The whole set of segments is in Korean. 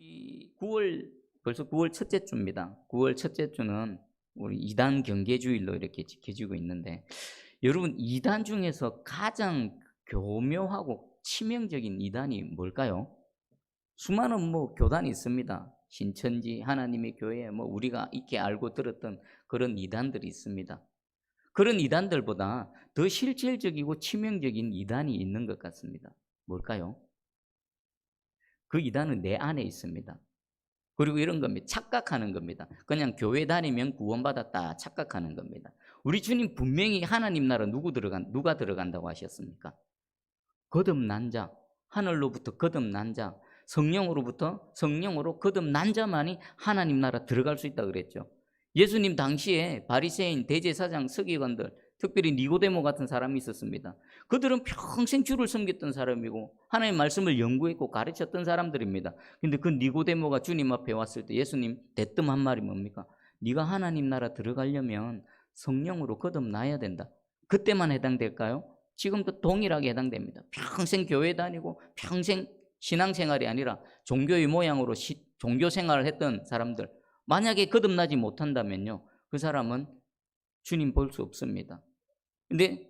이 9월 벌써 9월 첫째 주입니다. 9월 첫째 주는 우리 이단 경계주일로 이렇게 지켜지고 있는데 여러분 이단 중에서 가장 교묘하고 치명적인 이단이 뭘까요? 수많은 교단이 있습니다. 신천지, 하나님의 교회, 우리가 익히 알고 들었던 그런 이단들이 있습니다. 그런 이단들보다 더 실질적이고 치명적인 이단이 있는 것 같습니다. 뭘까요? 그 이단은 내 안에 있습니다. 그리고 이런 겁니다. 착각하는 겁니다. 그냥 교회 다니면 구원받았다 착각하는 겁니다. 우리 주님 분명히 하나님 나라 누가 들어간다고 하셨습니까? 거듭난 자, 하늘로부터 거듭난 자, 성령으로 거듭난 자만이 하나님 나라 들어갈 수 있다고 그랬죠. 예수님 당시에 바리새인, 대제사장, 서기관들, 특별히 니고데모 같은 사람이 있었습니다. 그들은 평생 주를 섬겼던 사람이고 하나님의 말씀을 연구했고 가르쳤던 사람들입니다. 근데 그 니고데모가 주님 앞에 왔을 때 예수님 대뜸 한 말이 뭡니까? 네가 하나님 나라 들어가려면 성령으로 거듭나야 된다. 그때만 해당될까요? 지금도 동일하게 해당됩니다. 평생 교회 다니고 평생 신앙생활이 아니라 종교의 모양으로 종교생활을 했던 사람들, 만약에 거듭나지 못한다면요, 그 사람은 주님 볼 수 없습니다. 근데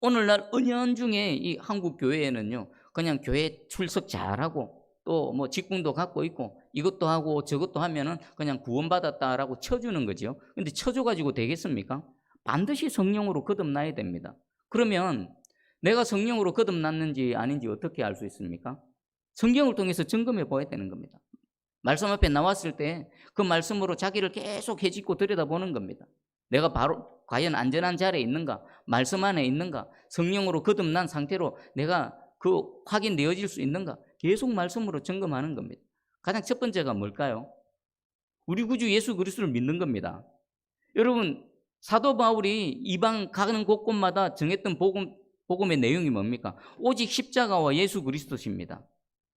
오늘날 은연중에 이 한국 교회에는요, 그냥 교회 출석 잘하고 또 직분도 갖고 있고 이것도 하고 저것도 하면은 그냥 구원받았다라고 쳐주는 거죠. 근데 쳐줘가지고 되겠습니까? 반드시 성령으로 거듭나야 됩니다. 그러면 내가 성령으로 거듭났는지 아닌지 어떻게 알 수 있습니까? 성경을 통해서 점검해 봐야 되는 겁니다. 말씀 앞에 나왔을 때 그 말씀으로 자기를 계속 헤집고 들여다보는 겁니다. 내가 바로 과연 안전한 자리에 있는가? 말씀 안에 있는가? 성령으로 거듭난 상태로 내가 그 확인되어질 수 있는가? 계속 말씀으로 점검하는 겁니다. 가장 첫 번째가 뭘까요? 우리 구주 예수 그리스도를 믿는 겁니다. 여러분, 사도 바울이 이방 가는 곳곳마다 정했던 복음의 내용이 뭡니까? 오직 십자가와 예수 그리스도십니다.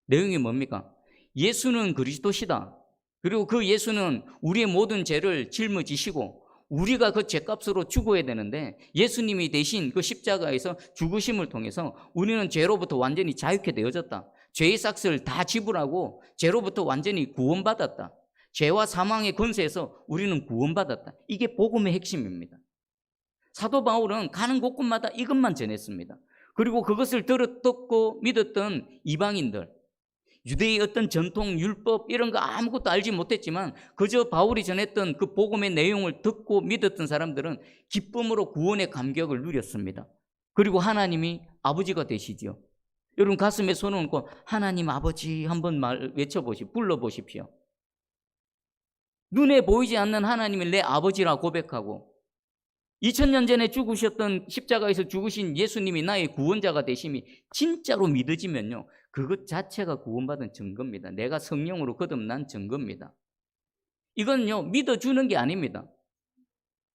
내용이 뭡니까? 예수는 그리스도시다. 그리고 그 예수는 우리의 모든 죄를 짊어지시고 우리가 그 죄값으로 죽어야 되는데 예수님이 대신 그 십자가에서 죽으심을 통해서 우리는 죄로부터 완전히 자유케 되어졌다. 죄의 삭을 다 지불하고 죄로부터 완전히 구원받았다. 죄와 사망의 권세에서 우리는 구원받았다. 이게 복음의 핵심입니다. 사도 바울은 가는 곳곳마다 이것만 전했습니다. 그리고 그것을 듣고 믿었던 이방인들, 유대의 어떤 전통, 율법 이런 거 아무것도 알지 못했지만 그저 바울이 전했던 그 복음의 내용을 듣고 믿었던 사람들은 기쁨으로 구원의 감격을 누렸습니다. 그리고 하나님이 아버지가 되시죠. 여러분 가슴에 손을 얹고 하나님 아버지 한번 불러보십시오. 눈에 보이지 않는 하나님을 내 아버지라 고백하고 2000년 전에 죽으셨던 십자가에서 죽으신 예수님이 나의 구원자가 되심이 진짜로 믿어지면요, 그것 자체가 구원받은 증거입니다. 내가 성령으로 거듭난 증거입니다. 이건요, 믿어주는 게 아닙니다.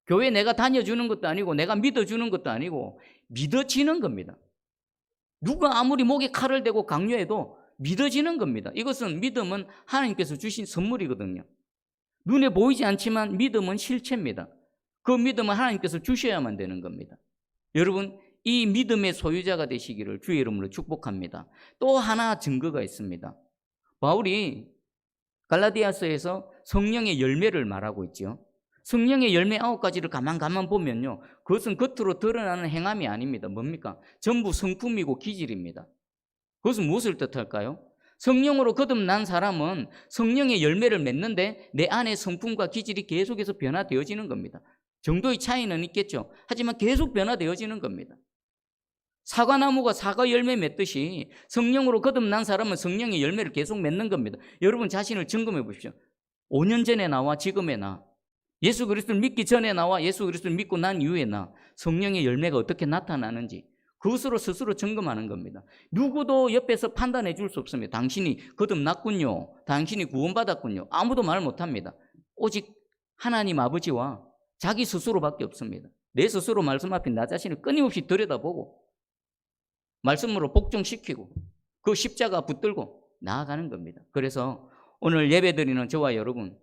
교회 내가 다녀주는 것도 아니고 내가 믿어주는 것도 아니고 믿어지는 겁니다. 누가 아무리 목에 칼을 대고 강요해도 믿어지는 겁니다. 이것은 믿음은 하나님께서 주신 선물이거든요. 눈에 보이지 않지만 믿음은 실체입니다. 그 믿음은 하나님께서 주셔야만 되는 겁니다. 여러분, 이 믿음의 소유자가 되시기를 주의 이름으로 축복합니다. 또 하나 증거가 있습니다. 바울이 갈라디아서에서 성령의 열매를 말하고 있죠. 성령의 열매 9가지를 가만 보면요, 그것은 겉으로 드러나는 행함이 아닙니다. 뭡니까? 전부 성품이고 기질입니다. 그것은 무엇을 뜻할까요? 성령으로 거듭난 사람은 성령의 열매를 맺는데 내 안의 성품과 기질이 계속해서 변화되어지는 겁니다. 정도의 차이는 있겠죠. 하지만 계속 변화되어지는 겁니다. 사과나무가 사과 열매 맺듯이 성령으로 거듭난 사람은 성령의 열매를 계속 맺는 겁니다. 여러분 자신을 점검해 보십시오. 5년 전에 나와 지금의 나, 예수 그리스도를 믿기 전에 나와 예수 그리스도를 믿고 난 이후에 나, 성령의 열매가 어떻게 나타나는지 그것으로 스스로 점검하는 겁니다. 누구도 옆에서 판단해 줄 수 없습니다. 당신이 거듭났군요, 당신이 구원받았군요, 아무도 말 못합니다. 오직 하나님 아버지와 자기 스스로밖에 없습니다. 내 스스로 말씀 앞에 나 자신을 끊임없이 들여다보고 말씀으로 복종시키고 그 십자가 붙들고 나아가는 겁니다. 그래서 오늘 예배드리는 저와 여러분,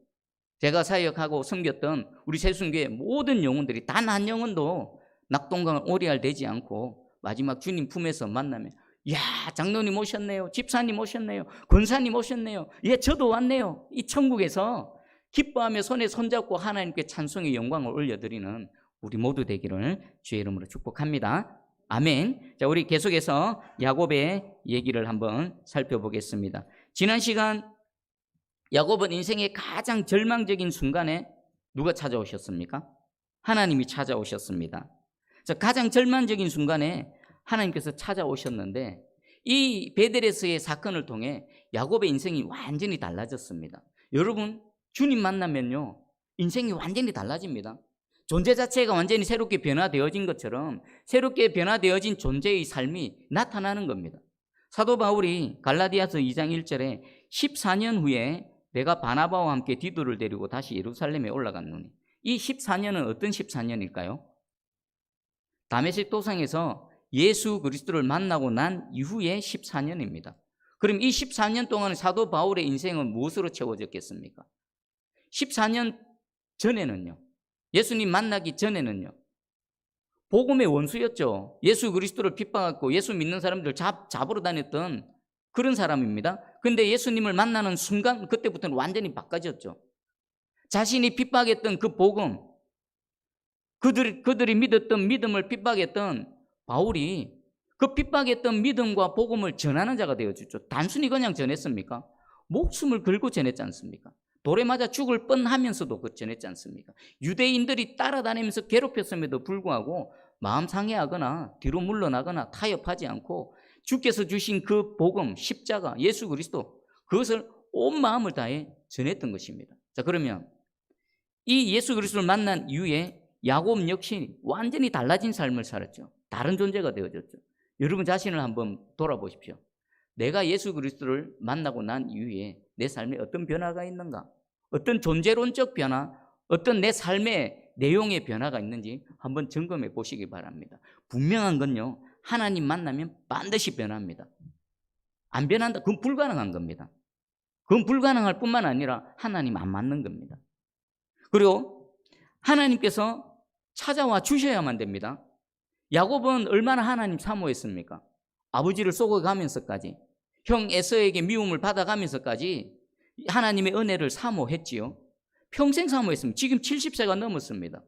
제가 사역하고 섬겼던 우리 새순교의 모든 영혼들이 단 한 영혼도 낙동강을 오리알 되지 않고 마지막 주님 품에서 만나면 야, 장로님 오셨네요. 집사님 오셨네요. 권사님 오셨네요. 예, 저도 왔네요. 이 천국에서 기뻐하며 손에 손잡고 하나님께 찬송의 영광을 올려드리는 우리 모두 되기를 주의 이름으로 축복합니다. 아멘. 자, 우리 계속해서 야곱의 얘기를 한번 살펴보겠습니다. 지난 시간 야곱은 인생의 가장 절망적인 순간에 누가 찾아오셨습니까? 하나님이 찾아오셨습니다. 자, 가장 절망적인 순간에 하나님께서 찾아오셨는데 이 베델에서의 사건을 통해 야곱의 인생이 완전히 달라졌습니다. 여러분, 주님 만나면요, 인생이 완전히 달라집니다. 존재 자체가 완전히 새롭게 변화되어진 것처럼 새롭게 변화되어진 존재의 삶이 나타나는 겁니다. 사도 바울이 갈라디아서 2장 1절에 14년 후에 내가 바나바와 함께 디도를 데리고 다시 예루살렘에 올라갔노니, 이 14년은 어떤 14년일까요? 다메섹 도상에서 예수 그리스도를 만나고 난 이후에 14년입니다. 그럼 이 14년 동안 사도 바울의 인생은 무엇으로 채워졌겠습니까? 14년 전에는요, 예수님 만나기 전에는요, 복음의 원수였죠. 예수 그리스도를 핍박하고 예수 믿는 사람들 잡으러 다녔던 그런 사람입니다. 근데 예수님을 만나는 순간 그때부터는 완전히 바꿔졌죠. 자신이 핍박했던 그 복음, 그들이 믿었던 믿음을 핍박했던 바울이 그 핍박했던 믿음과 복음을 전하는 자가 되어주죠. 단순히 그냥 전했습니까? 목숨을 걸고 전했지 않습니까? 돌에 맞아 죽을 뻔하면서도 그 전했지 않습니까? 유대인들이 따라다니면서 괴롭혔음에도 불구하고 마음 상해하거나 뒤로 물러나거나 타협하지 않고 주께서 주신 그 복음, 십자가, 예수 그리스도, 그것을 온 마음을 다해 전했던 것입니다. 자, 그러면 이 예수 그리스도를 만난 이후에 야곱 역시 완전히 달라진 삶을 살았죠. 다른 존재가 되어졌죠. 여러분 자신을 한번 돌아보십시오. 내가 예수 그리스도를 만나고 난 이후에 내 삶에 어떤 변화가 있는가? 어떤 존재론적 변화, 어떤 내 삶의 내용의 변화가 있는지 한번 점검해 보시기 바랍니다. 분명한 건요, 하나님 만나면 반드시 변합니다. 안 변한다? 그건 불가능한 겁니다. 그건 불가능할 뿐만 아니라 하나님 안 맞는 겁니다. 그리고 하나님께서 찾아와 주셔야만 됩니다. 야곱은 얼마나 하나님 사모했습니까? 아버지를 속여가면서까지, 형 에서에게 미움을 받아가면서까지 하나님의 은혜를 사모했지요. 평생 사모했습니다. 지금 70세가 넘었습니다.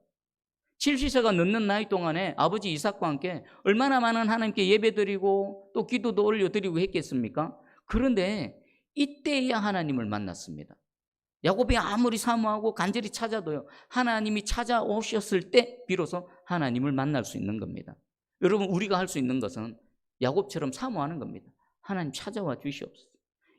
70세가 넘는 나이 동안에 아버지 이삭과 함께 얼마나 많은 하나님께 예배드리고 또 기도도 올려드리고 했겠습니까? 그런데 이때야 하나님을 만났습니다. 야곱이 아무리 사모하고 간절히 찾아도요, 하나님이 찾아오셨을 때 비로소 하나님을 만날 수 있는 겁니다. 여러분, 우리가 할 수 있는 것은 야곱처럼 사모하는 겁니다. 하나님 찾아와 주시옵소서.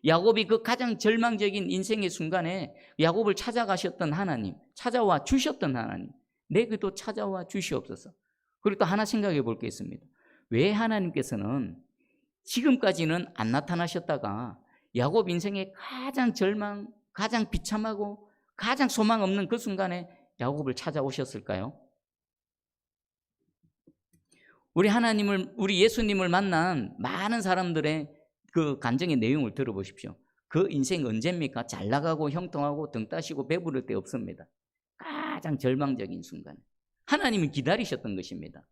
야곱이 그 가장 절망적인 인생의 순간에 야곱을 찾아가셨던 하나님, 찾아와 주셨던 하나님, 내게도 찾아와 주시옵소서. 그리고 또 하나 생각해 볼 게 있습니다. 왜 하나님께서는 지금까지는 안 나타나셨다가 야곱 인생의 가장 절망, 가장 비참하고 가장 소망 없는 그 순간에 야곱을 찾아오셨을까요? 우리 예수님을 만난 많은 사람들의 그 간증의 내용을 들어보십시오. 그 인생 언제입니까? 잘 나가고 형통하고 등 따시고 배부를 때 없습니다. 가장 절망적인 순간에 하나님이 기다리셨던 것입니다.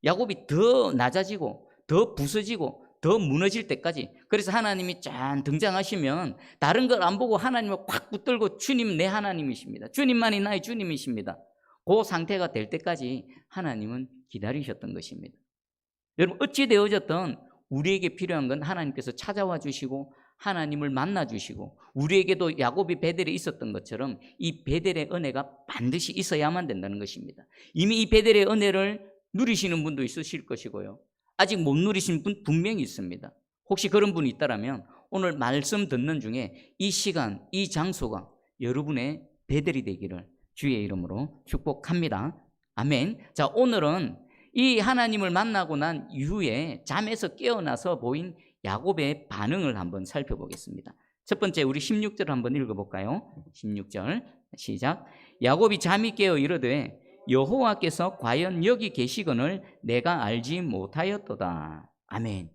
야곱이 더 낮아지고 더 부서지고 더 무너질 때까지, 그래서 하나님이 짠 등장하시면 다른 걸 안 보고 하나님을 확 붙들고 주님 내 하나님이십니다, 주님만이 나의 주님이십니다, 그 상태가 될 때까지 하나님은 기다리셨던 것입니다. 여러분, 어찌 되어졌든 우리에게 필요한 건 하나님께서 찾아와 주시고 하나님을 만나 주시고, 우리에게도 야곱이 베델에 있었던 것처럼 이 베델의 은혜가 반드시 있어야만 된다는 것입니다. 이미 이 베델의 은혜를 누리시는 분도 있으실 것이고요, 아직 못 누리신 분 분명히 있습니다. 혹시 그런 분이 있다면 오늘 말씀 듣는 중에 이 시간, 이 장소가 여러분의 베델이 되기를 주의 이름으로 축복합니다. 아멘. 자, 오늘은 이 하나님을 만나고 난 이후에 잠에서 깨어나서 보인 야곱의 반응을 한번 살펴보겠습니다. 첫 번째, 우리 16절 한번 읽어볼까요? 16절 시작. 야곱이 잠이 깨어 이르되 여호와께서 과연 여기 계시거늘 내가 알지 못하였도다. 아멘.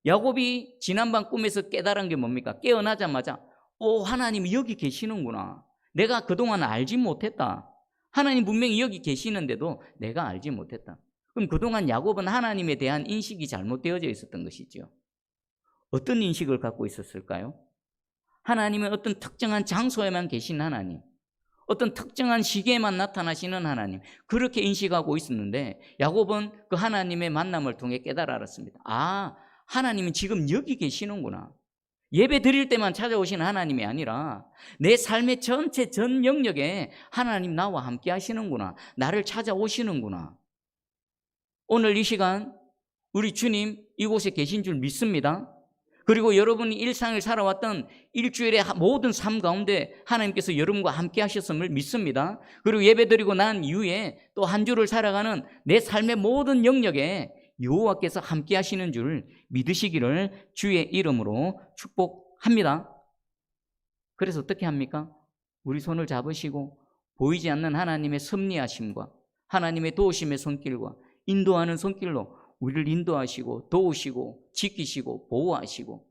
야곱이 지난밤 꿈에서 깨달은 게 뭡니까? 깨어나자마자 하나님이 여기 계시는구나, 내가 그동안 알지 못했다, 하나님 분명히 여기 계시는데도 내가 알지 못했다. 그럼 그동안 야곱은 하나님에 대한 인식이 잘못되어져 있었던 것이죠. 어떤 인식을 갖고 있었을까요? 하나님은 어떤 특정한 장소에만 계신 하나님, 어떤 특정한 시기에만 나타나시는 하나님, 그렇게 인식하고 있었는데 야곱은 그 하나님의 만남을 통해 깨달아 알았습니다. 아, 하나님은 지금 여기 계시는구나. 예배 드릴 때만 찾아오시는 하나님이 아니라 내 삶의 전체 전 영역에 하나님 나와 함께 하시는구나. 나를 찾아오시는구나. 오늘 이 시간 우리 주님 이곳에 계신 줄 믿습니다. 그리고 여러분이 일상을 살아왔던 일주일의 모든 삶 가운데 하나님께서 여러분과 함께 하셨음을 믿습니다. 그리고 예배드리고 난 이후에 또 한 주를 살아가는 내 삶의 모든 영역에 여호와께서 함께 하시는 줄 믿으시기를 주의 이름으로 축복합니다. 그래서 어떻게 합니까? 우리 손을 잡으시고 보이지 않는 하나님의 섭리하심과 하나님의 도우심의 손길과 인도하는 손길로 우리를 인도하시고 도우시고 지키시고 보호하시고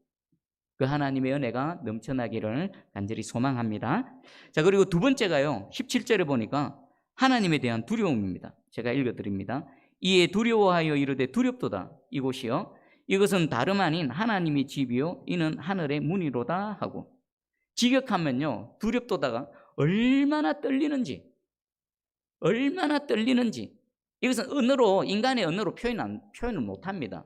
그 하나님의 은혜가 넘쳐나기를 간절히 소망합니다. 자, 그리고 두 번째가요, 17절에 보니까 하나님에 대한 두려움입니다. 제가 읽어드립니다. 이에 두려워하여 이르되 두렵도다. 이곳이요, 이것은 다름 아닌 하나님의 집이요 이는 하늘의 문이로다 하고, 직역하면요, 두렵도다가 얼마나 떨리는지 이것은 언어로, 인간의 언어로 표현을 못합니다.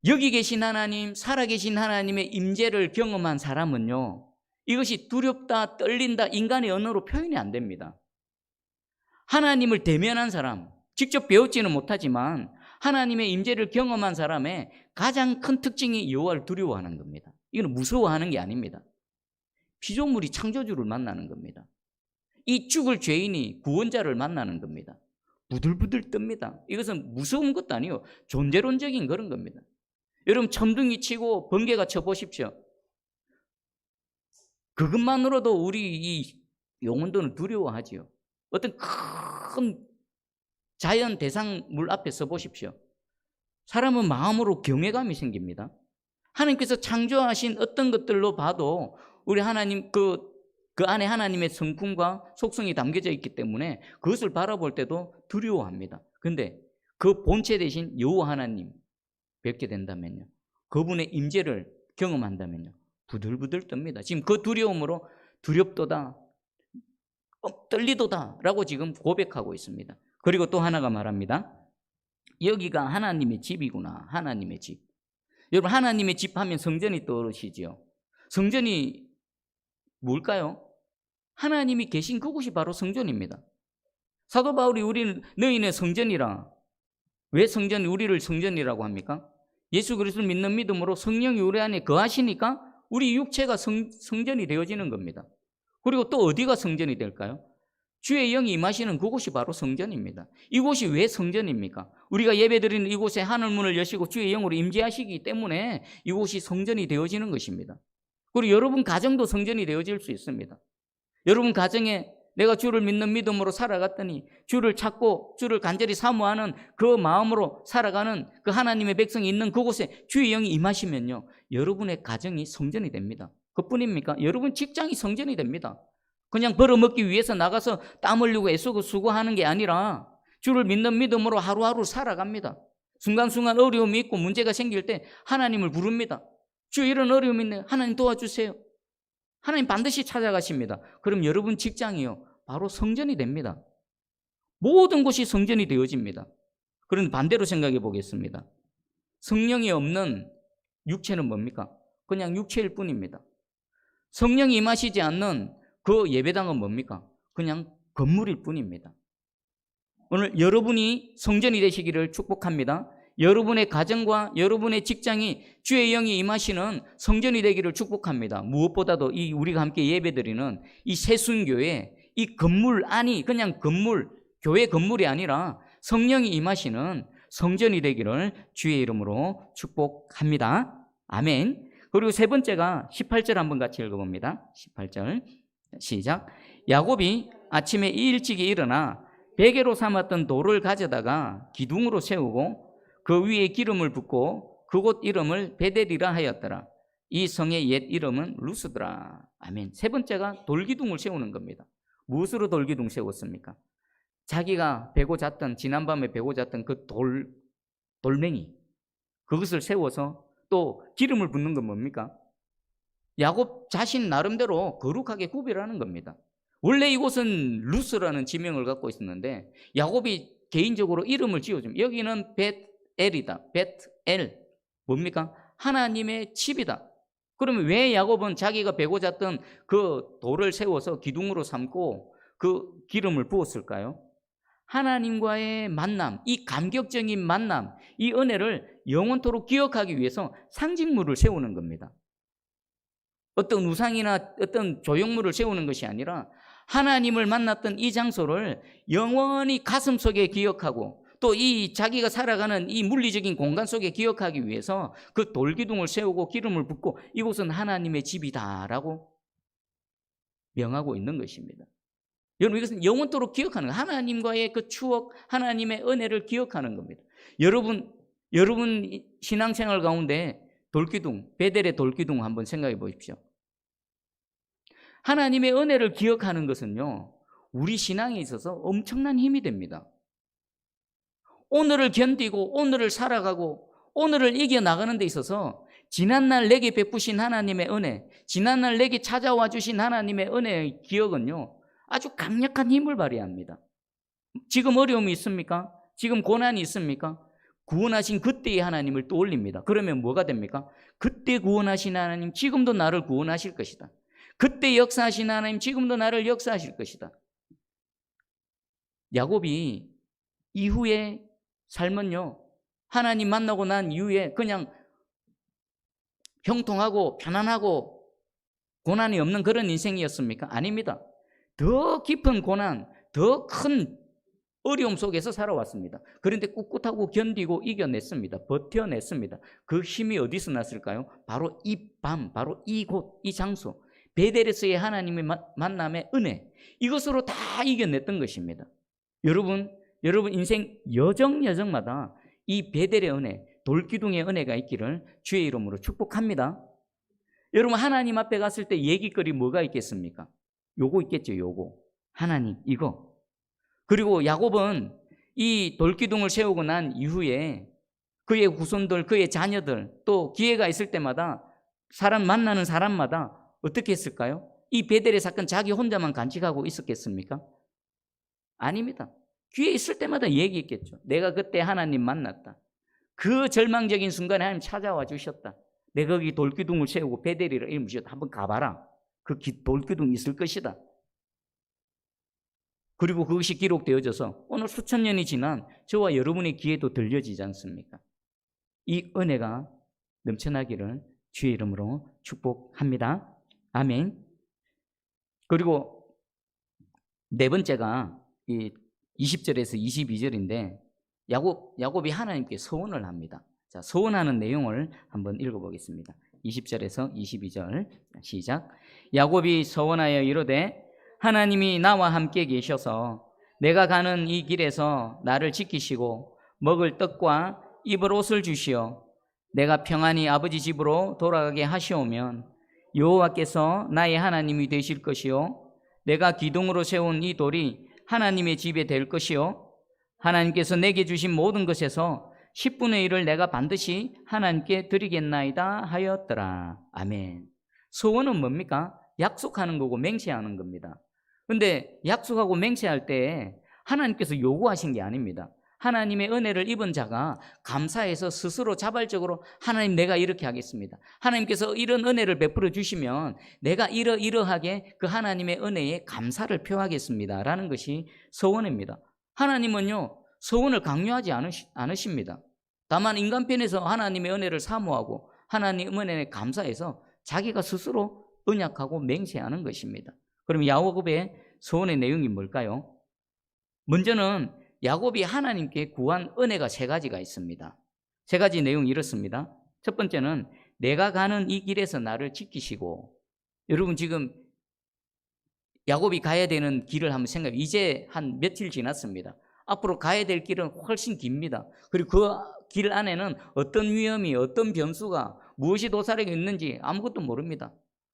여기 계신 하나님, 살아계신 하나님의 임재를 경험한 사람은요, 이것이 두렵다, 떨린다, 인간의 언어로 표현이 안 됩니다. 하나님을 대면한 사람, 직접 배우지는 못하지만 하나님의 임재를 경험한 사람의 가장 큰 특징이 여호와를 두려워하는 겁니다. 이건 무서워하는 게 아닙니다. 피조물이 창조주를 만나는 겁니다. 이 죽을 죄인이 구원자를 만나는 겁니다. 부들부들 뜹니다. 이것은 무서운 것도 아니에요. 존재론적인 그런 겁니다. 여러분, 천둥이 치고 번개가 쳐보십시오. 그것만으로도 우리 이 영혼들은 두려워하지요. 어떤 큰 자연 대상물 앞에 서 보십시오. 사람은 마음으로 경외감이 생깁니다. 하나님께서 창조하신 어떤 것들로 봐도 우리 하나님 그 안에 하나님의 성품과 속성이 담겨져 있기 때문에 그것을 바라볼 때도 두려워합니다. 그런데 그 본체 대신 여호와 하나님 뵙게 된다면요, 그분의 임재를 경험한다면요, 부들부들 뜹니다. 지금 그 두려움으로 두렵도다, 떨리도다 라고 지금 고백하고 있습니다. 그리고 또 하나가 말합니다. 여기가 하나님의 집이구나. 하나님의 집. 여러분, 하나님의 집 하면 성전이 떠오르시죠. 성전이 뭘까요? 하나님이 계신 그곳이 바로 성전입니다. 사도 바울이 우리는 너희는 성전이라. 왜 우리를 성전이라고 합니까? 예수 그리스도를 믿는 믿음으로 성령이 우리 안에 거하시니까 우리 육체가 성전이 되어지는 겁니다. 그리고 또 어디가 성전이 될까요? 주의 영이 임하시는 그곳이 바로 성전입니다. 이곳이 왜 성전입니까? 우리가 예배드리는 이곳에 하늘문을 여시고 주의 영으로 임재하시기 때문에 이곳이 성전이 되어지는 것입니다. 그리고 여러분 가정도 성전이 되어질 수 있습니다. 여러분 가정에 내가 주를 믿는 믿음으로 살아갔더니 주를 찾고 주를 간절히 사모하는 그 마음으로 살아가는 그 하나님의 백성이 있는 그곳에 주의 영이 임하시면요, 여러분의 가정이 성전이 됩니다. 그뿐입니까? 여러분 직장이 성전이 됩니다. 그냥 벌어먹기 위해서 나가서 땀 흘리고 애쓰고 수고하는 게 아니라 주를 믿는 믿음으로 하루하루 살아갑니다. 순간순간 어려움이 있고 문제가 생길 때 하나님을 부릅니다. 주, 이런 어려움이 있네. 하나님 도와주세요. 하나님 반드시 찾아가십니다. 그럼 여러분 직장이요, 바로 성전이 됩니다. 모든 곳이 성전이 되어집니다. 그런데 반대로 생각해 보겠습니다. 성령이 없는 육체는 뭡니까? 그냥 육체일 뿐입니다. 성령이 임하시지 않는 그 예배당은 뭡니까? 그냥 건물일 뿐입니다. 오늘 여러분이 성전이 되시기를 축복합니다. 여러분의 가정과 여러분의 직장이 주의 영이 임하시는 성전이 되기를 축복합니다. 무엇보다도 이 우리가 함께 예배드리는 이 새순교회, 이 건물 안이 그냥 건물, 교회 건물이 아니라 성령이 임하시는 성전이 되기를 주의 이름으로 축복합니다. 아멘. 그리고 세 번째가 18절 한번 같이 읽어봅니다. 18절 시작. 야곱이 아침에 일찍이 일어나 베개로 삼았던 돌을 가져다가 기둥으로 세우고 그 위에 기름을 붓고 그곳 이름을 베델이라 하였더라. 이 성의 옛 이름은 루스더라. 아멘. 세 번째가 돌기둥을 세우는 겁니다. 무엇으로 돌기둥 세웠습니까? 자기가 베고 잤던, 지난밤에 베고 잤던 그 돌멩이, 그것을 세워서 또 기름을 붓는 건 뭡니까? 야곱 자신 나름대로 거룩하게 구별하는 겁니다. 원래 이곳은 루스라는 지명을 갖고 있었는데 야곱이 개인적으로 이름을 지어줍니다. 여기는 벳엘이다. 벳엘. 뭡니까? 하나님의 집이다. 그러면 왜 야곱은 자기가 베고 잤던 그 돌을 세워서 기둥으로 삼고 그 기름을 부었을까요? 하나님과의 만남, 이 감격적인 만남, 이 은혜를 영원토록 기억하기 위해서 상징물을 세우는 겁니다. 어떤 우상이나 어떤 조형물을 세우는 것이 아니라 하나님을 만났던 이 장소를 영원히 가슴속에 기억하고 또 이 자기가 살아가는 이 물리적인 공간 속에 기억하기 위해서 그 돌기둥을 세우고 기름을 붓고 이곳은 하나님의 집이다라고 명하고 있는 것입니다. 여러분, 이것은 영원토록 기억하는 거예요. 하나님과의 그 추억, 하나님의 은혜를 기억하는 겁니다. 여러분 신앙생활 가운데 돌기둥, 베델의 돌기둥 한번 생각해 보십시오. 하나님의 은혜를 기억하는 것은요, 우리 신앙에 있어서 엄청난 힘이 됩니다. 오늘을 견디고 오늘을 살아가고 오늘을 이겨나가는 데 있어서 지난날 내게 베푸신 하나님의 은혜, 지난날 내게 찾아와 주신 하나님의 은혜의 기억은요, 아주 강력한 힘을 발휘합니다. 지금 어려움이 있습니까? 지금 고난이 있습니까? 구원하신 그때의 하나님을 떠올립니다. 그러면 뭐가 됩니까? 그때 구원하신 하나님 지금도 나를 구원하실 것이다. 그때 역사하신 하나님 지금도 나를 역사하실 것이다. 야곱이 이후에 삶은요, 하나님 만나고 난 이후에 그냥 형통하고 편안하고 고난이 없는 그런 인생이었습니까? 아닙니다. 더 깊은 고난, 더 큰 어려움 속에서 살아왔습니다. 그런데 꿋꿋하고 견디고 이겨냈습니다. 버텨냈습니다. 그 힘이 어디서 났을까요? 바로 이 밤, 바로 이곳, 이 장소, 베델에서의 하나님의 만남의 은혜, 이것으로 다 이겨냈던 것입니다. 여러분 인생 여정마다 이 베델의 은혜, 돌기둥의 은혜가 있기를 주의 이름으로 축복합니다. 여러분, 하나님 앞에 갔을 때 얘기거리 뭐가 있겠습니까? 요거 있겠죠. 요거 하나님 이거. 그리고 야곱은 이 돌기둥을 세우고 난 이후에 그의 후손들, 그의 자녀들, 또 기회가 있을 때마다 만나는 사람마다 어떻게 했을까요? 이 베델의 사건 자기 혼자만 간직하고 있었겠습니까? 아닙니다. 기회 있을 때마다 얘기했겠죠. 내가 그때 하나님 만났다. 그 절망적인 순간에 하나님 찾아와 주셨다. 내가 거기 돌기둥을 세우고 베델이라 이름 지었다. 한번 가봐라. 그 돌기둥이 있을 것이다. 그리고 그것이 기록되어져서 오늘 수천 년이 지난 저와 여러분의 귀에도 들려지지 않습니까? 이 은혜가 넘쳐나기를 주의 이름으로 축복합니다. 아멘. 그리고 네 번째가 이 20절에서 22절인데 야곱이 하나님께 서원을 합니다. 자, 서원하는 내용을 한번 읽어보겠습니다. 20절에서 22절 시작. 야곱이 서원하여 이르되 하나님이 나와 함께 계셔서 내가 가는 이 길에서 나를 지키시고 먹을 떡과 입을 옷을 주시어 내가 평안히 아버지 집으로 돌아가게 하시오면 여호와께서 나의 하나님이 되실 것이요 내가 기둥으로 세운 이 돌이 하나님의 집에 될 것이요 하나님께서 내게 주신 모든 것에서 10분의 1을 내가 반드시 하나님께 드리겠나이다 하였더라. 아멘. 소원은 뭡니까? 약속하는 거고 맹세하는 겁니다. 그런데 약속하고 맹세할 때 하나님께서 요구하신 게 아닙니다. 하나님의 은혜를 입은 자가 감사해서 스스로 자발적으로 하나님 내가 이렇게 하겠습니다. 하나님께서 이런 은혜를 베풀어 주시면 내가 이러하게 그 하나님의 은혜에 감사를 표하겠습니다 라는 것이 서원입니다. 하나님은요 서원을 강요하지 않으십니다. 다만 인간편에서 하나님의 은혜를 사모하고 하나님의 은혜에 감사해서 자기가 스스로 언약하고 맹세하는 것입니다. 그럼 야곱의 서원의 내용이 뭘까요? 먼저는 야곱이 하나님께 구한 은혜가 세 가지가 있습니다. 세 가지 내용이 이렇습니다. 첫 번째는 내가 가는 이 길에서 나를 지키시고, 여러분 지금 야곱이 가야 되는 길을 한번 생각해. 이제 한 며칠 지났습니다. 앞으로 가야 될 길은 훨씬 깁니다. 그리고 그 길 안에는 어떤 위험이, 어떤 변수가, 무엇이 도사리고 있는지 아무것도 모릅니다.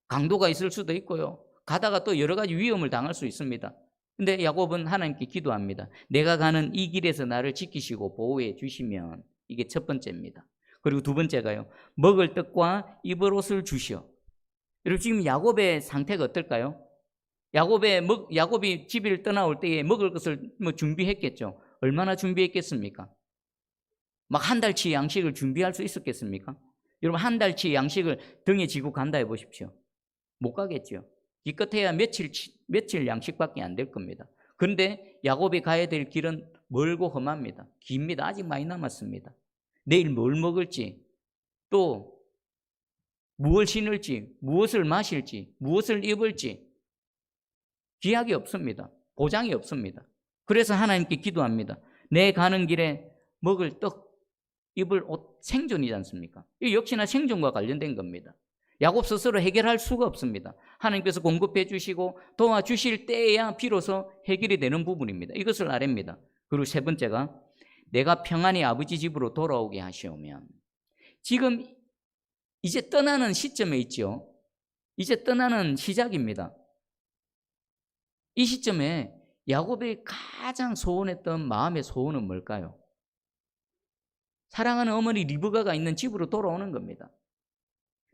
강도가 있을 수도 있고요. 가다가 또 여러 가지 위험을 당할 수 있습니다. 근데 야곱은 하나님께 기도합니다. 내가 가는 이 길에서 나를 지키시고 보호해 주시면, 이게 첫 번째입니다. 그리고 두 번째가요, 먹을 떡과 입을 옷을 주시오. 여러분, 지금 야곱의 상태가 어떨까요? 야곱이 집을 떠나올 때에 먹을 것을 준비했겠죠. 얼마나 준비했겠습니까? 막 한 달치 양식을 준비할 수 있었겠습니까? 여러분, 한 달치 양식을 등에 지고 간다 해보십시오. 못 가겠죠. 기껏해야 며칠 양식밖에 안 될 겁니다. 그런데 야곱이 가야 될 길은 멀고 험합니다. 깁니다. 아직 많이 남았습니다. 내일 뭘 먹을지, 또 무엇을 신을지, 무엇을 마실지, 무엇을 입을지 기약이 없습니다. 보장이 없습니다. 그래서 하나님께 기도합니다. 내 가는 길에 먹을 떡, 입을 옷, 생존이지 않습니까? 이 역시나 생존과 관련된 겁니다. 야곱 스스로 해결할 수가 없습니다. 하나님께서 공급해 주시고 도와주실 때에야 비로소 해결이 되는 부분입니다. 이것을 아랍니다. 그리고 세 번째가, 내가 평안히 아버지 집으로 돌아오게 하시오면. 지금 이제 떠나는 시점에 있죠. 이제 떠나는 시작입니다. 이 시점에 야곱이 가장 소원했던 마음의 소원은 뭘까요? 사랑하는 어머니 리브가가 있는 집으로 돌아오는 겁니다.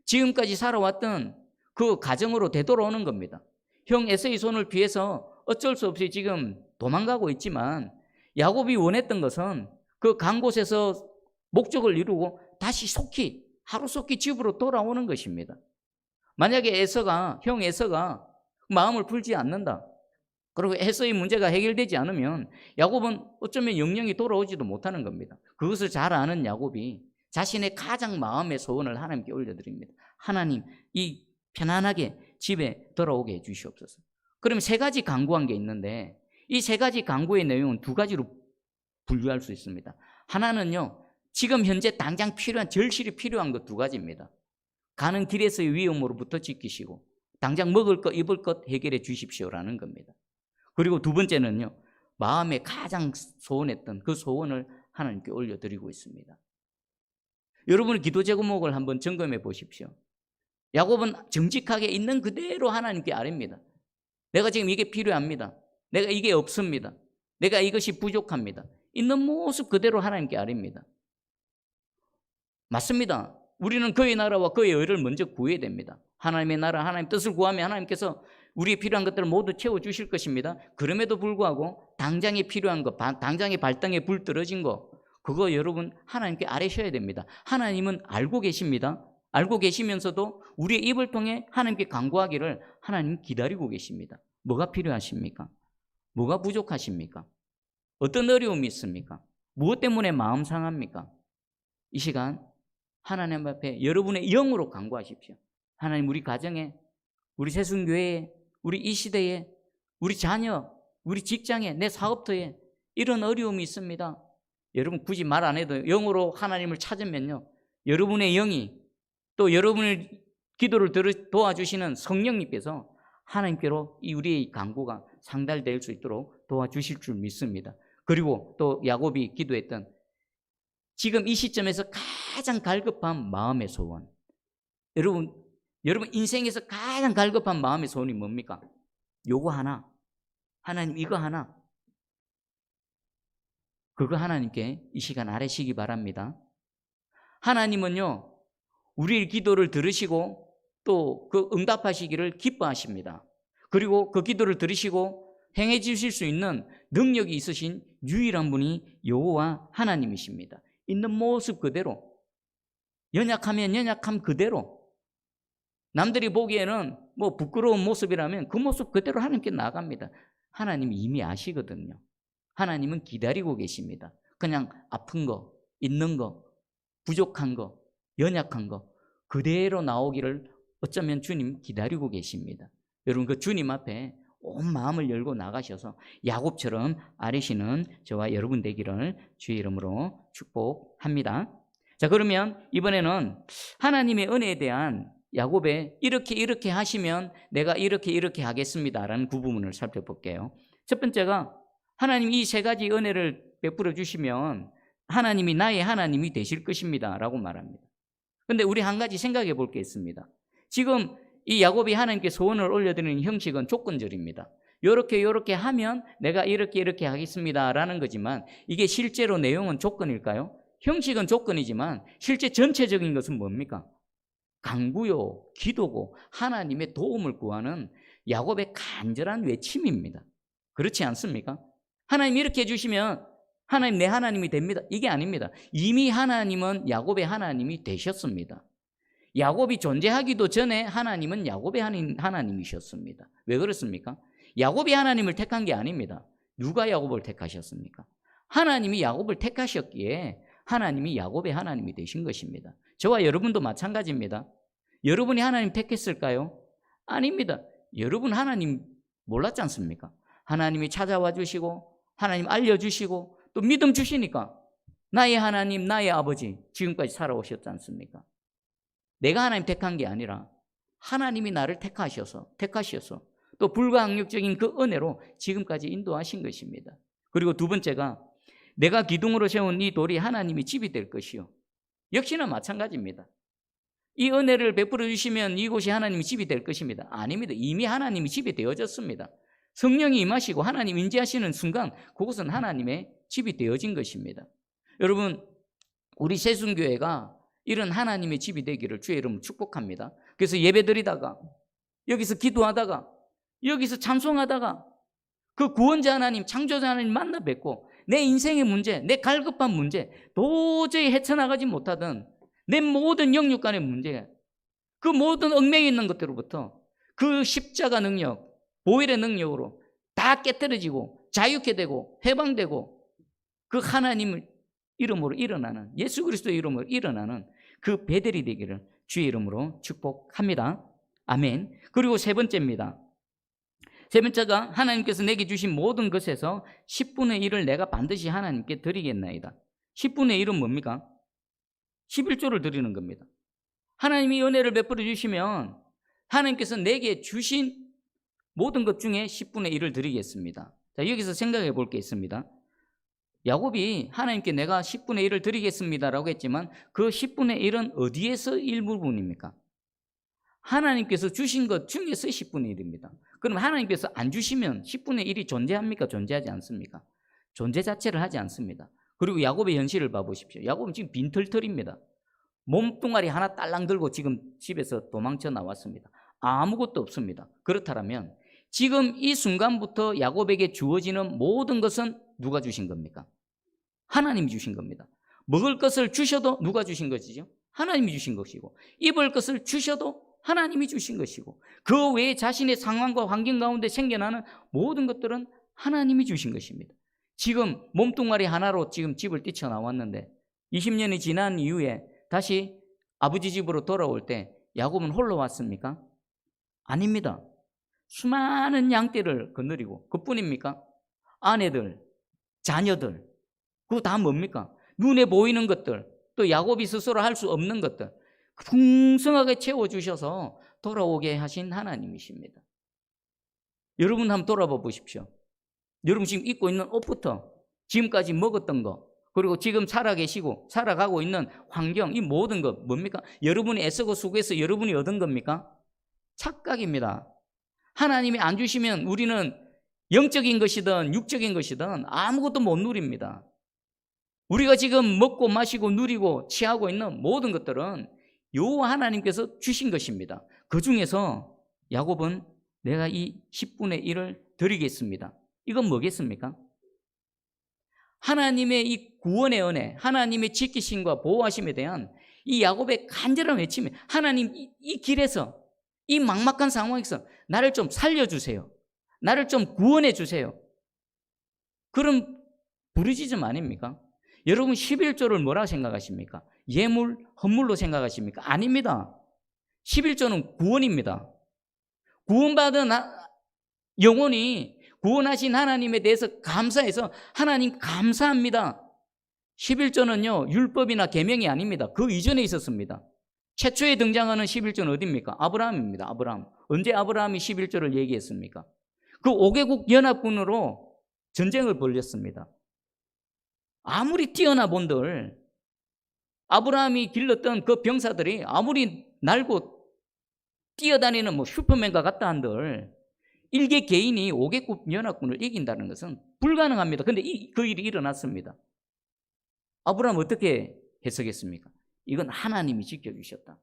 지금까지 살아왔던 그 가정으로 되돌아오는 겁니다. 형 에서의 손을 피해서 어쩔 수 없이 지금 도망가고 있지만, 야곱이 원했던 것은 그 간 곳에서 목적을 이루고 다시 하루속히 집으로 돌아오는 것입니다. 만약에 형 에서가 마음을 풀지 않는다, 그리고 에서의 문제가 해결되지 않으면 야곱은 어쩌면 영영이 돌아오지도 못하는 겁니다. 그것을 잘 아는 야곱이 자신의 가장 마음의 소원을 하나님께 올려드립니다. 하나님, 이 편안하게 집에 돌아오게 해 주시옵소서. 그러면 세 가지 간구한 게 있는데, 이 세 가지 간구의 내용은 두 가지로 분류할 수 있습니다. 하나는요, 지금 현재 당장 절실히 필요한 것 두 가지입니다. 가는 길에서의 위험으로부터 지키시고 당장 먹을 것, 입을 것 해결해 주십시오라는 겁니다. 그리고 두 번째는요, 마음에 가장 소원했던 그 소원을 하나님께 올려드리고 있습니다. 여러분의 기도 제목을 한번 점검해 보십시오. 야곱은 정직하게 있는 그대로 하나님께 아뢰입니다. 내가 지금 이게 필요합니다. 내가 이게 없습니다. 내가 이것이 부족합니다. 있는 모습 그대로 하나님께 아뢰입니다. 맞습니다. 우리는 그의 나라와 그의 의를 먼저 구해야 됩니다. 하나님의 나라, 하나님의 뜻을 구하면 하나님께서 우리의 필요한 것들을 모두 채워주실 것입니다. 그럼에도 불구하고 당장에 필요한 것, 당장에 발등에 불 떨어진 거, 그거 여러분 하나님께 아뢰셔야 됩니다. 하나님은 알고 계십니다. 알고 계시면서도 우리의 입을 통해 하나님께 간구하기를 하나님 기다리고 계십니다. 뭐가 필요하십니까? 뭐가 부족하십니까? 어떤 어려움이 있습니까? 무엇 때문에 마음 상합니까? 이 시간 하나님 앞에 여러분의 영으로 간구하십시오. 하나님, 우리 가정에, 우리 새순교회에, 우리 이 시대에, 우리 자녀, 우리 직장에, 내 사업터에 이런 어려움이 있습니다. 여러분 굳이 말 안 해도 영으로 하나님을 찾으면요, 여러분의 영이, 또 여러분의 기도를 도와주시는 성령님께서 하나님께로 이 우리의 간구가 상달될 수 있도록 도와주실 줄 믿습니다. 그리고 또 야곱이 기도했던 지금 이 시점에서 가장 갈급한 마음의 소원, 여러분 인생에서 가장 갈급한 마음의 소원이 뭡니까? 요거 하나, 하나님 이거 하나, 그거 하나님께 이 시간 아뢰시기 바랍니다. 하나님은요, 우리의 기도를 들으시고 또 그 응답하시기를 기뻐하십니다. 그리고 그 기도를 들으시고 행해 주실 수 있는 능력이 있으신 유일한 분이 여호와 하나님이십니다. 있는 모습 그대로, 연약하면 연약함 그대로, 남들이 보기에는 뭐 부끄러운 모습이라면 그 모습 그대로 하나님께 나아갑니다. 하나님이 이미 아시거든요. 하나님은 기다리고 계십니다. 그냥 아픈 거, 있는 거, 부족한 거, 연약한 거 그대로 나오기를 어쩌면 주님 기다리고 계십니다. 여러분 그 주님 앞에 온 마음을 열고 나가셔서 야곱처럼 아뢰시는 저와 여러분 되기를 주의 이름으로 축복합니다. 자, 그러면 이번에는 하나님의 은혜에 대한 야곱의 이렇게 하시면 내가 이렇게 하겠습니다라는 그 부분을 살펴볼게요. 첫 번째가, 하나님 이 세 가지 은혜를 베풀어 주시면 하나님이 나의 하나님이 되실 것입니다 라고 말합니다. 그런데 우리 한 가지 생각해 볼 게 있습니다. 지금 이 야곱이 하나님께 소원을 올려드리는 형식은 조건절입니다. 요렇게 하면 내가 이렇게 하겠습니다라는 거지만 이게 실제로 내용은 조건일까요? 형식은 조건이지만 실제 전체적인 것은 뭡니까? 간구요, 기도고 하나님의 도움을 구하는 야곱의 간절한 외침입니다. 그렇지 않습니까? 하나님 이렇게 해주시면 하나님 내 하나님이 됩니다. 이게 아닙니다. 이미 하나님은 야곱의 하나님이 되셨습니다. 야곱이 존재하기도 전에 하나님은 야곱의 하나님이셨습니다. 왜 그렇습니까? 야곱이 하나님을 택한 게 아닙니다. 누가 야곱을 택하셨습니까? 하나님이 야곱을 택하셨기에 하나님이 야곱의 하나님이 되신 것입니다. 저와 여러분도 마찬가지입니다. 여러분이 하나님 택했을까요? 아닙니다. 여러분 하나님 몰랐지 않습니까? 하나님이 찾아와 주시고 하나님 알려주시고 또 믿음 주시니까 나의 하나님, 나의 아버지 지금까지 살아오셨지 않습니까? 내가 하나님 택한 게 아니라 하나님이 나를 택하셔서 또 불가항력적인 그 은혜로 지금까지 인도하신 것입니다. 그리고 두 번째가 내가 기둥으로 세운 이 돌이 하나님이 집이 될 것이요. 역시나 마찬가지입니다. 이 은혜를 베풀어 주시면 이곳이 하나님이 집이 될 것입니다. 아닙니다. 이미 하나님이 집이 되어졌습니다. 성령이 임하시고 하나님 인지하시는 순간 그것은 하나님의 집이 되어진 것입니다. 여러분, 우리 새순교회가 이런 하나님의 집이 되기를 주의 이름으로 축복합니다. 그래서 예배드리다가 여기서 기도하다가 여기서 찬송하다가 그 구원자 하나님, 창조자 하나님 만나 뵙고 내 인생의 문제, 내 갈급한 문제, 도저히 헤쳐나가지 못하던 내 모든 영육간의 문제, 그 모든 얽매여 있는 것들로부터 그 십자가 능력, 보혈의 능력으로 다 깨뜨려지고 자유케 되고 해방되고 그 하나님을 이름으로 일어나는, 예수 그리스도의 이름으로 일어나는 그 베델이 되기를 주의 이름으로 축복합니다. 아멘. 그리고 세 번째입니다. 세 번째가 하나님께서 내게 주신 모든 것에서 10분의 1을 내가 반드시 하나님께 드리겠나이다. 10분의 1은 뭡니까? 11조를 드리는 겁니다. 하나님이 은혜를 베풀어 주시면 하나님께서 내게 주신 모든 것 중에 10분의 1을 드리겠습니다. 자, 여기서 생각해 볼 게 있습니다. 야곱이 하나님께 내가 10분의 1을 드리겠습니다라고 했지만 그 10분의 1은 어디에서 일부분입니까? 하나님께서 주신 것 중에서 10분의 1입니다. 그럼 하나님께서 안 주시면 10분의 1이 존재합니까? 존재하지 않습니까? 존재 자체를 하지 않습니다. 그리고 야곱의 현실을 봐보십시오. 야곱은 지금 빈털털입니다. 몸뚱아리 하나 딸랑 들고 지금 집에서 도망쳐 나왔습니다. 아무것도 없습니다. 그렇다면 지금 이 순간부터 야곱에게 주어지는 모든 것은 누가 주신 겁니까? 하나님이 주신 겁니다. 먹을 것을 주셔도 누가 주신 것이죠? 하나님이 주신 것이고, 입을 것을 주셔도 하나님이 주신 것이고, 그 외에 자신의 상황과 환경 가운데 생겨나는 모든 것들은 하나님이 주신 것입니다. 지금 몸뚱아리 하나로 지금 집을 뛰쳐나왔는데 20년이 지난 이후에 다시 아버지 집으로 돌아올 때 야곱은 홀로 왔습니까? 아닙니다. 수많은 양떼를 거느리고, 그뿐입니까? 아내들, 자녀들, 그거 다 뭡니까? 눈에 보이는 것들, 또 야곱이 스스로 할 수 없는 것들 풍성하게 채워주셔서 돌아오게 하신 하나님이십니다. 여러분 한번 돌아봐 보십시오. 여러분 지금 입고 있는 옷부터 지금까지 먹었던 거, 그리고 지금 살아계시고 살아가고 있는 환경, 이 모든 것 뭡니까? 여러분이 애쓰고 수고해서 여러분이 얻은 겁니까? 착각입니다. 하나님이 안 주시면 우리는 영적인 것이든 육적인 것이든 아무것도 못 누립니다. 우리가 지금 먹고 마시고 누리고 취하고 있는 모든 것들은 여호와 하나님께서 주신 것입니다. 그 중에서 야곱은 내가 이 10분의 1을 드리겠습니다. 이건 뭐겠습니까? 하나님의 이 구원의 은혜, 하나님의 지키심과 보호하심에 대한 이 야곱의 간절한 외침이, 하나님 이 길에서, 이 막막한 상황에서 나를 좀 살려주세요. 나를 좀 구원해 주세요. 그런 부르짖음 아닙니까? 여러분 11조를 뭐라고 생각하십니까? 예물, 헌물로 생각하십니까? 아닙니다. 11조는 구원입니다. 구원받은 영혼이 구원하신 하나님에 대해서 감사해서 하나님 감사합니다. 11조는요 율법이나 계명이 아닙니다. 그 이전에 있었습니다. 최초에 등장하는 11조는 어디입니까? 아브라함입니다. 아브라함. 언제 아브라함이 11조를 얘기했습니까? 그 5개국 연합군으로 전쟁을 벌였습니다. 아무리 뛰어나 본들, 아브라함이 길렀던 그 병사들이 아무리 날고 뛰어다니는 뭐 슈퍼맨과 같다 한들 일개 개인이 5개국 연합군을 이긴다는 것은 불가능합니다. 근데 그 일이 일어났습니다. 아브라함 어떻게 해석했습니까? 이건 하나님이 지켜주셨다.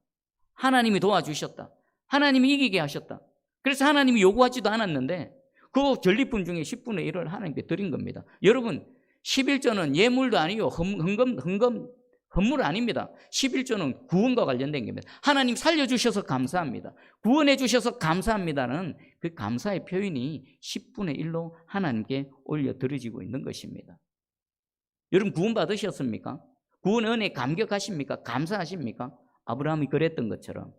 하나님이 도와주셨다. 하나님이 이기게 하셨다. 그래서 하나님이 요구하지도 않았는데 그 전리품 중에 10분의 1을 하나님께 드린 겁니다. 여러분, 11조는 예물도 아니고 헌물 아닙니다. 11조는 구원과 관련된 겁니다. 하나님 살려주셔서 감사합니다. 구원해 주셔서 감사합니다는 그 감사의 표현이 10분의 1로 하나님께 올려드려지고 있는 것입니다. 여러분, 구원 받으셨습니까? 구원 은혜에 감격하십니까? 감사하십니까? 아브라함이 그랬던 것처럼,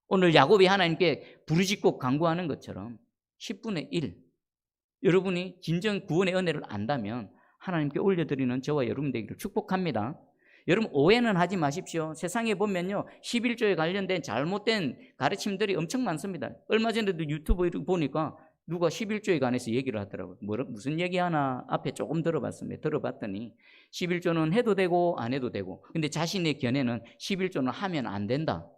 오늘 야곱이 하나님께 부르짖고 간구하는 것처럼 10분의 1, 여러분이 진정 구원의 은혜를 안다면 하나님께 올려드리는 저와 여러분 되기를 축복합니다. 여러분, 오해는 하지 마십시오. 세상에 보면요, 11조에 관련된 잘못된 가르침들이 엄청 많습니다. 얼마 전에도 유튜브 보니까 누가 11조에 관해서 얘기를 하더라고요. 무슨 얘기하나 앞에 조금 들어봤습니다. 들어봤더니 11조는 해도 되고 안 해도 되고, 근데 자신의 견해는 11조는 하면 안 된다.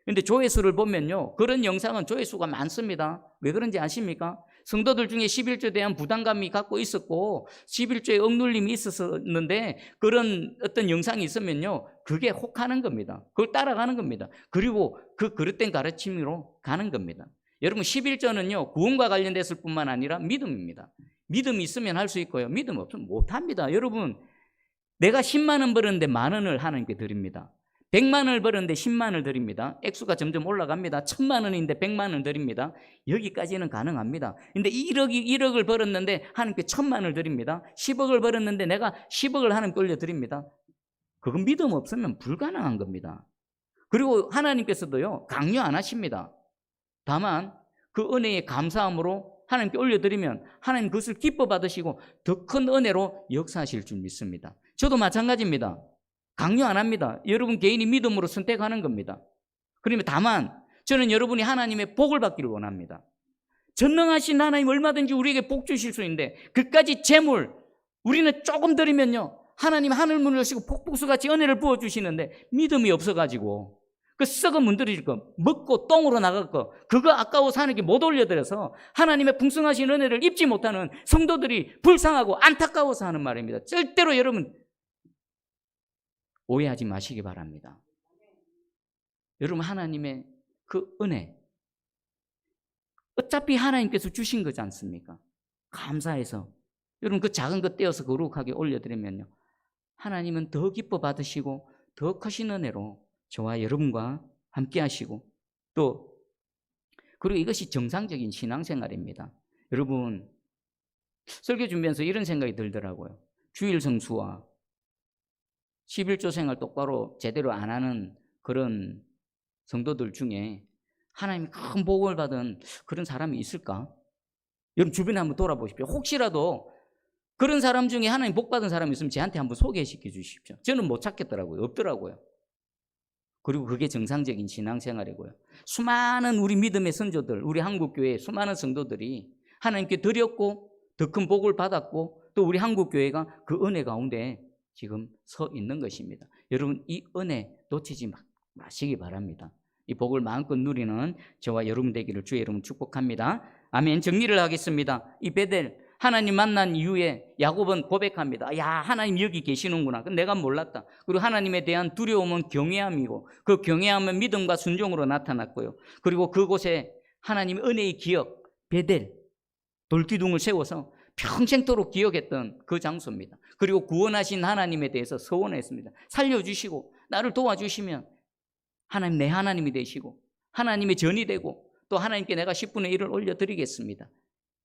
근데 조회수를 보면요, 그런 영상은 조회수가 많습니다. 왜 그런지 아십니까? 성도들 중에 11조에 대한 부담감이 갖고 있었고 11조에 억눌림이 있었는데 그런 어떤 영상이 있으면요, 그게 혹하는 겁니다. 그걸 따라가는 겁니다. 그리고 그 그릇된 가르침으로 가는 겁니다. 여러분, 11조는요, 구원과 관련됐을 뿐만 아니라 믿음입니다. 믿음이 있으면 할 수 있고요, 믿음 없으면 못합니다. 여러분, 내가 10만 원 벌었는데 만 원을 하나님께 드립니다. 100만 원을 벌었는데 10만 원을 드립니다. 액수가 점점 올라갑니다. 1000만 원인데 100만 원 드립니다. 여기까지는 가능합니다. 근데 1억을 벌었는데 하나님께 1000만 원을 드립니다. 10억을 벌었는데 내가 10억을 하나님께 올려드립니다. 그건 믿음 없으면 불가능한 겁니다. 그리고 하나님께서도요, 강요 안 하십니다. 다만 그 은혜의 감사함으로 하나님께 올려드리면 하나님 그것을 기뻐 받으시고 더 큰 은혜로 역사하실 줄 믿습니다. 저도 마찬가지입니다. 강요 안 합니다. 여러분 개인이 믿음으로 선택하는 겁니다. 그러면 다만 저는 여러분이 하나님의 복을 받기를 원합니다. 전능하신 하나님 얼마든지 우리에게 복 주실 수 있는데 그까지 재물 우리는 조금 드리면요, 하나님 하늘 문을 여시고 폭풍수같이 은혜를 부어주시는데 믿음이 없어가지고 그 썩어 문드러질 거, 먹고 똥으로 나갈 거, 그거 아까워서 하나님께 못 올려드려서 하나님의 풍성하신 은혜를 입지 못하는 성도들이 불쌍하고 안타까워서 하는 말입니다. 절대로 여러분 오해하지 마시기 바랍니다. 여러분, 하나님의 그 은혜, 어차피 하나님께서 주신 거지 않습니까? 감사해서 여러분 그 작은 것 떼어서 거룩하게 올려드리면요, 하나님은 더 기뻐 받으시고 더 크신 은혜로 저와 여러분과 함께 하시고, 또 그리고 이것이 정상적인 신앙생활입니다. 여러분, 설교 준비하면서 이런 생각이 들더라고요. 주일 성수와 11조 생활 똑바로 제대로 안 하는 그런 성도들 중에 하나님이 큰 복을 받은 그런 사람이 있을까? 여러분 주변에 한번 돌아보십시오. 혹시라도 그런 사람 중에 하나님 복 받은 사람이 있으면 저한테 한번 소개시켜 주십시오. 저는 못 찾겠더라고요. 없더라고요. 그리고 그게 정상적인 신앙생활이고요. 수많은 우리 믿음의 선조들, 우리 한국교회의 수많은 성도들이 하나님께 드렸고 더 큰 복을 받았고 또 우리 한국교회가 그 은혜 가운데 지금 서 있는 것입니다. 여러분, 이 은혜 놓치지 마시기 바랍니다. 이 복을 마음껏 누리는 저와 여러분 되기를 주의 이름으로 축복합니다. 아멘. 정리를 하겠습니다. 이 베델 하나님 만난 이후에 야곱은 고백합니다. 야, 하나님 여기 계시는구나. 내가 몰랐다. 그리고 하나님에 대한 두려움은 경외함이고 그 경외함은 믿음과 순종으로 나타났고요. 그리고 그곳에 하나님의 은혜의 기억, 베델, 돌기둥을 세워서 평생토록 기억했던 그 장소입니다. 그리고 구원하신 하나님에 대해서 서원했습니다. 살려주시고 나를 도와주시면 하나님 내 하나님이 되시고 하나님의 전이 되고 또 하나님께 내가 10분의 1을 올려드리겠습니다.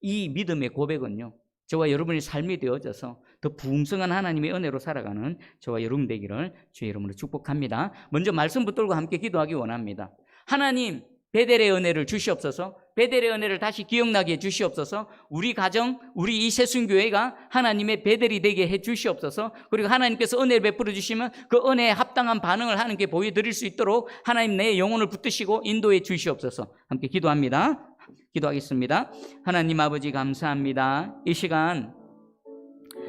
이 믿음의 고백은요, 저와 여러분의 삶이 되어져서 더 풍성한 하나님의 은혜로 살아가는 저와 여러분 되기를 주의 이름으로 축복합니다. 먼저 말씀 붙들고 함께 기도하기 원합니다. 하나님, 베델의 은혜를 주시옵소서. 베델의 은혜를 다시 기억나게 해 주시옵소서. 우리 가정, 우리 이 새순교회가 하나님의 베델이 되게 해 주시옵소서. 그리고 하나님께서 은혜를 베풀어 주시면 그 은혜에 합당한 반응을 하나님께 보여드릴 수 있도록 하나님 내 영혼을 붙드시고 인도해 주시옵소서. 함께 기도합니다. 기도하겠습니다. 하나님 아버지 감사합니다. 이 시간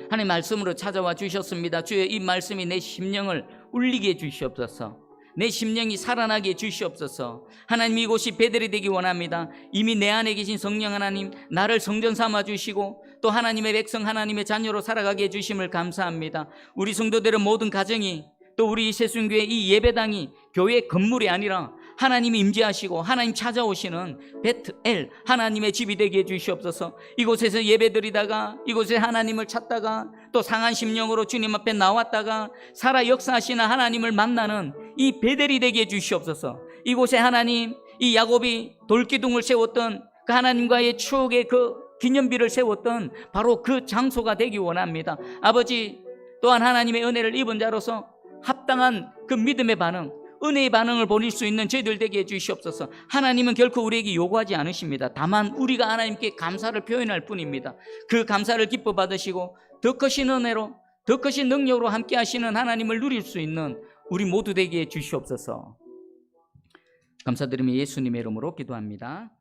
하나님 말씀으로 찾아와 주셨습니다. 주의 이 말씀이 내 심령을 울리게 해 주시옵소서. 내 심령이 살아나게 해주시옵소서. 하나님, 이곳이 베델이 되기 원합니다. 이미 내 안에 계신 성령 하나님, 나를 성전 삼아 주시고 또 하나님의 백성, 하나님의 자녀로 살아가게 해주심을 감사합니다. 우리 성도들의 모든 가정이, 또 우리 새순교회 이 예배당이 교회 건물이 아니라 하나님이 임재하시고 하나님 찾아오시는 베트엘, 하나님의 집이 되게 해주시옵소서. 이곳에서 예배드리다가, 이곳에 하나님을 찾다가, 또 상한 심령으로 주님 앞에 나왔다가 살아 역사하시는 하나님을 만나는 이 베델이 되게 해주시옵소서. 이곳에 하나님, 이 야곱이 돌기둥을 세웠던 그 하나님과의 추억의 그 기념비를 세웠던 바로 그 장소가 되기 원합니다. 아버지, 또한 하나님의 은혜를 입은 자로서 합당한 그 믿음의 반응, 은혜의 반응을 보일 수 있는 저희들 되게 해주시옵소서. 하나님은 결코 우리에게 요구하지 않으십니다. 다만 우리가 하나님께 감사를 표현할 뿐입니다. 그 감사를 기뻐 받으시고 더 크신 은혜로, 더 크신 능력으로 함께 하시는 하나님을 누릴 수 있는 우리 모두 되게 해주시옵소서. 감사드리며 예수님의 이름으로 기도합니다.